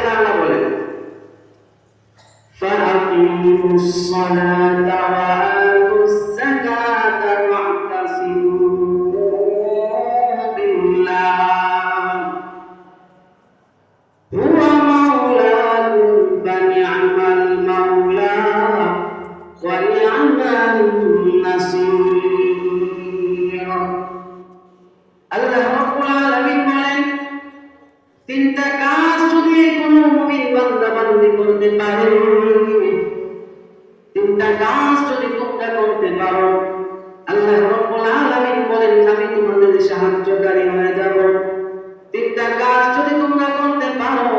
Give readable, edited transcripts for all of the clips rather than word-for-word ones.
তাআলা বলেন ফাআকিমুস সালাতা ওয়া আতুস যাকাতা ওয়া'তাসিমু বিল্লাহ হুয়া মাওলাকুম ফানি'মাল মাওলা ওয়া নি'মান নাসীর। আল্লাহ রাব্বুল আলামিন বলেন, তিনটা কাজ যদি কোনো মুমিন বান্দা বান্দি করতে পারে, তিনটা কাজ যদি তোমরা করতে পারো, আল্লাহ রাব্বুল আলামিন বলেন আমি তোমাদের সাহায্যকারী হয়ে যাব। তিনটা কাজ যদি তোমরা করতে পারো,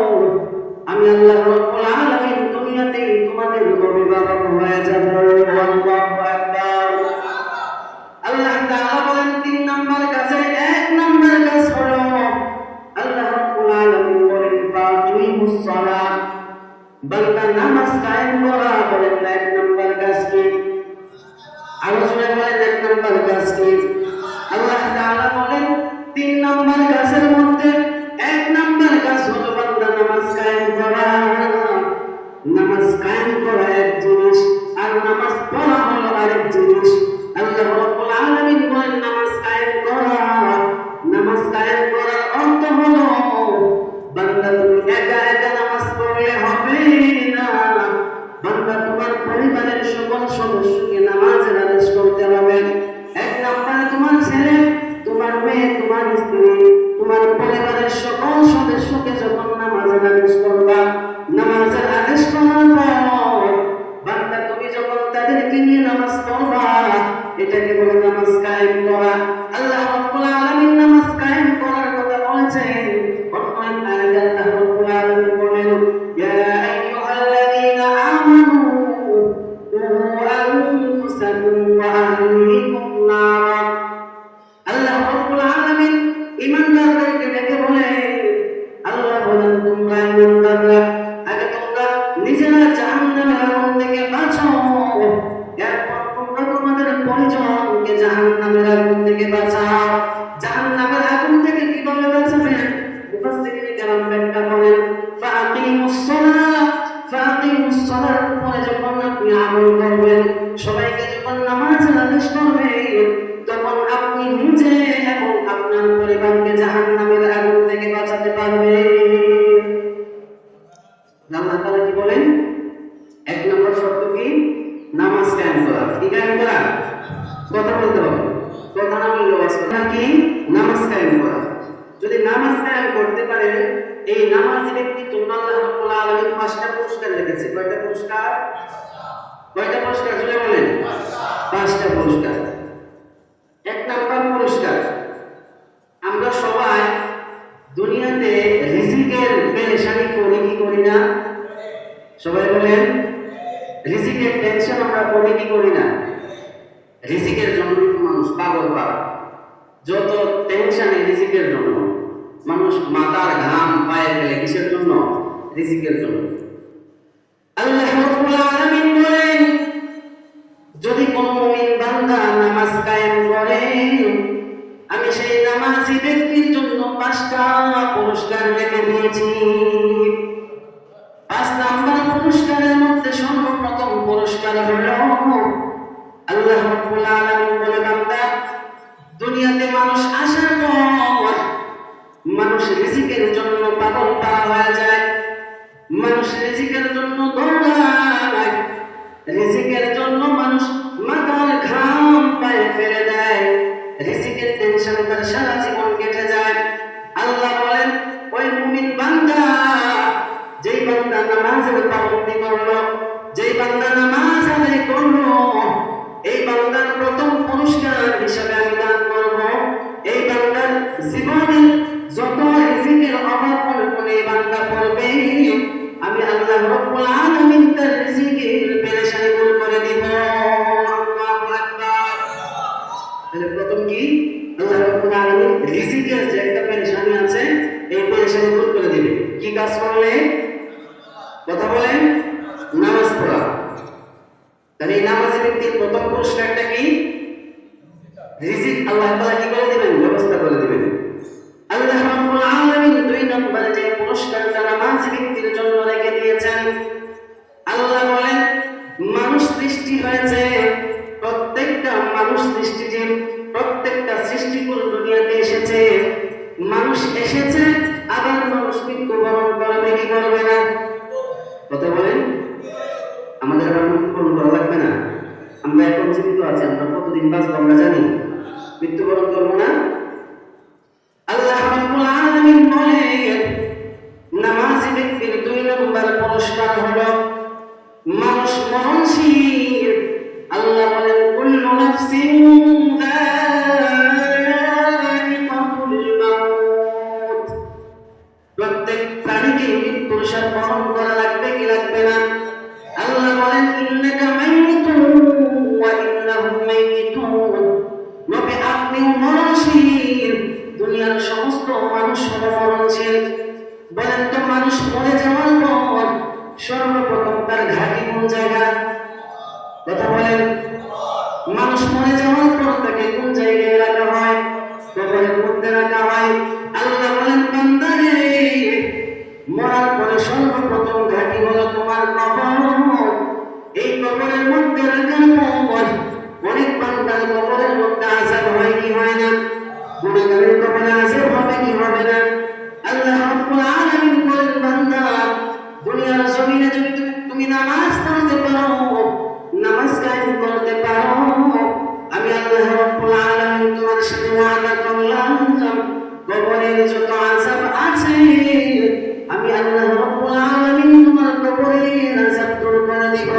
আমি আল্লাহ রাব্বুল আলামিন দুনিয়াতেই তোমাদের অভিভাবক হয়ে যাব। আল্লাহু আকবার। আল্লাহ তাআলা বলেন তিন নাম্বার কাজে এক নাম্বার কাজ হলো আল্লাহ রাব্বুল আলামিন বলেন ফাকিমুস সালাত, বান্দা নামাজ কায়েম করা। বলেন এক নাম্বার কাজ কি? আলোচনা বলেন এক নাম্বার কাজ কি? আল্লাহ তাআলা বলেন তিন নাম্বার কাজের মধ্যে এক নাম্বার কাজ হলো বান্দা নামাজ কায়েম করা। নামাজ কায়েম করা এক জিনিস, আর নামাজ পড়া হলো আরেক জিনিস। আল্লাহ রাব্বুল আলামিন বলেন নামাজ কায়েম করা, নামাজ কায়েম করার অর্থ হলো বান্দা তুমি একা একা নামাজ পড়লে হবে না, বান্দা তোমার পরিবারের সকল সদস্যকে নামাজের আদেশ করতে হবে। এক নম্বরে তোমার ছেলে, তোমার মেয়ে, তোমার স্ত্রী, তোমার পরিবারের সকল সদস্যকে যখন নামাজের আদেশ করবা, নামাজের আদেশ করার পর বান্দা তুমি যখন তাদেরকে নিয়ে নামাজ পড়বা, এটাকে বলে নামাজ কায়েম করা। আল্লাহ রাব্বুল আলামিন নামাজ কায়েম করার কথা বলেছেন। বর্তমান আয়াতে আল্লাহ রাব্বুল আলামিন বলেন ইয়া আইয়ুহাল্লাযীনা আমানু কু আনফুসাকুম ওয়া আহলিকুম নার। আল্লাহ রাব্বুল আলামিন ঈমানদারদেরকে ডেকে বলেন, আল্লাহ বলেন তোমরা ঈমানদাররা আগে তোমরা নিজেরা জাহান্নামের আগুন থেকে বাঁচো, এরপর তোমরা তোমাদের পরিজনকে জাহান্নামের আগুন থেকে বাঁচাও। জাহান্নামের আগুন থেকে কিভাবে বাঁচাবেন? মুফাসসিরিন কেরাম ব্যাখ্যা করেন ফাকিমুস সালাত, ফাকিমুস সালাত উপরে যখন আপনি আমল করবেন, সবাইকে যখন নামাজের আদেশ করবেন, তখন আপনি নিজে এবং আপনার পরিবারকে জাহান্নামের আগুন থেকে বাঁচাতে পারবেন। আল্লাহ তাআলা কি বলেন? এক নম্বর শর্ত কি? নামাজ কায়েম করা। কি কায়েম করা? কথা বলতে হবে, কথা না বললে বাস কথা কি? নামাজ কায়েম করা। যদি নামাজ কায়েম করতে পারে এই নামাজি ব্যক্তির জন্য আল্লাহ রাব্বুল আলামিন 5টা পুরস্কার রেখেছে। কয়টা পুরস্কার? কয়টা পুরস্কার জুড়ে বলেন? 5টা পুরস্কার। এক নাম্বার পুরস্কার, আমরা সবাই দুনিয়াতে রিজিকের পেরেশানি করি কি করি না? সবাই বলেন রিজিকের টেনশন আমরা করি কি করি না? রিজিকের জন্য মানুষ পাগল পায়। যত টেনশন রিজিকের জন্য, মানুষ মাথার ঘাম পায়ে ফেলে কিসের জন্য? রিজিকের জন্য। আল্লাহ রাব্বুল আলামিন বলেন যদি কোন মুমিন বান্দা নামাজ কায়েম করে, আমি সেই নামাজি ব্যক্তির জন্য 5টা পুরস্কার রেখে দিয়েছি। 5 নাম্বার পুরস্কারের মধ্যে সর্বপ্রথম পুরস্কার হলো আল্লাহ রাব্বুল আলামিন বলে বান্দা দুনিয়াতে মানুষ আসার পর মানুষ রিজিকের জন্য পাগল পারা হয়ে যায়, মানুষ রিজিকের জন্য দৌড়ায়, রিজিকের জন্য মানুষ মাথার ঘাম পায়ে ফেলে দেয়, রিজিকের টেনশনে তার সারা জীবন কেটে যায়। আল্লাহ বলেন ওই মুমিন বান্দা, যেই বান্দা নামাজের পাবন্দি করলো, যেই বান্দা নামাজ আদায় করলো, এই বান্দার প্রথম পুরস্কার হিসাবে আমি দান করব, এই বান্দার জীবনের যত রিজিকের অভাব পড়বে এই বান্দা পড়বে, আমি আল্লাহ রাব্বুল আলামিন তার রিজিকের পেরেশানি দূর করে দিব। আল্লাহু আকবার। তাহলে প্রথম কি? আল্লাহ রাব্বুল আলামিন রিজিকের যে একটা পেরেশানি আছে এই পেরেশানি দূর করে দিবে। কি কাজ করলে? কথা বলেন, নামাজ পড়া। তাহলে এই নামাজি ব্যক্তির প্রথম পুরস্কারটা কি? রিজিক আল্লাহ তাআলা কি করে দিবেন? ব্যবস্থা করে দিবেন। আল্লাহ রাব্বুল আলামিন 2 নম্বরে যে পুরস্কারটা নামাজি ব্যক্তির জন্য আল্লাহ বলেন মানুষ সৃষ্টি হয়েছে, প্রত্যেকটা মানুষ সৃষ্টি, যে প্রত্যেকটা সৃষ্টিকুল দুনিয়াতে এসেছে, মানুষ এসেছে, আবার মানুষ মৃত্যুবরণ করবে কি করবে না? কথা বলেন, আমাদের আবার মৃত্যুবরণ করা লাগবে না? আমরা এখন জীবিত আছি, আমরা কতদিন বাঁচবো আমরা জানি, মৃত্যুবরণ করবো না? আল্লাহ রাব্বুল আলামিন বলেন নামাজি ব্যক্তির 2 নম্বর পুরস্কার হলো মানুষ মরণশীল। আল্লাহ বলেন কুল্লু নাফসিন যায়িকাতুল মাউত, প্রত্যেক প্রাণীকে মৃত্যুর স্বাদ বরণ করা লাগবে কি লাগবে না? আল্লাহ বলেন ইন্নাকা মাইতুন ওয়া ইন্নাহুম মাইতুন, নবী আপনি মরণশীল, দুনিয়ার সমস্ত মানুষ মরণশীল। বলেন তো মানুষ মরে যাওয়ার পর সর্বপ্রথম তার ঘাঁটি কোন জায়গা? কথা বলেন, মানুষ মরে যাওয়ার পর তাকে কোন জায়গায় রাখা হয়? কবরের মধ্যে রাখা হয়। আল্লাহ বলেন বান্দারে মরার পরে সর্বপ্রথম ঘাঁটি হলো তোমার কবর। এই কবরের মধ্যে রাখার পর অনেক বান্দার কবরের মধ্যে আযাব হয় কি হয় না? গুনাহগারের কবরে আযাব হবে কি হবে না? আল্লাহ রাব্বুল আলামিন বলেন বান্দা দুনিয়ার জমিনে যদি তুমি নামাজ পড়তে পারো, নামাজ কায়েম করতে পারো, আমি আল্লাহ রাব্বুল আলামিন তোমার সাথে ওয়াদা করলাম কবরের যত আযাব আছে আমি আল্লাহ রাব্বুল আলামিন তোমার কবরের আযাব দূর করে দিব।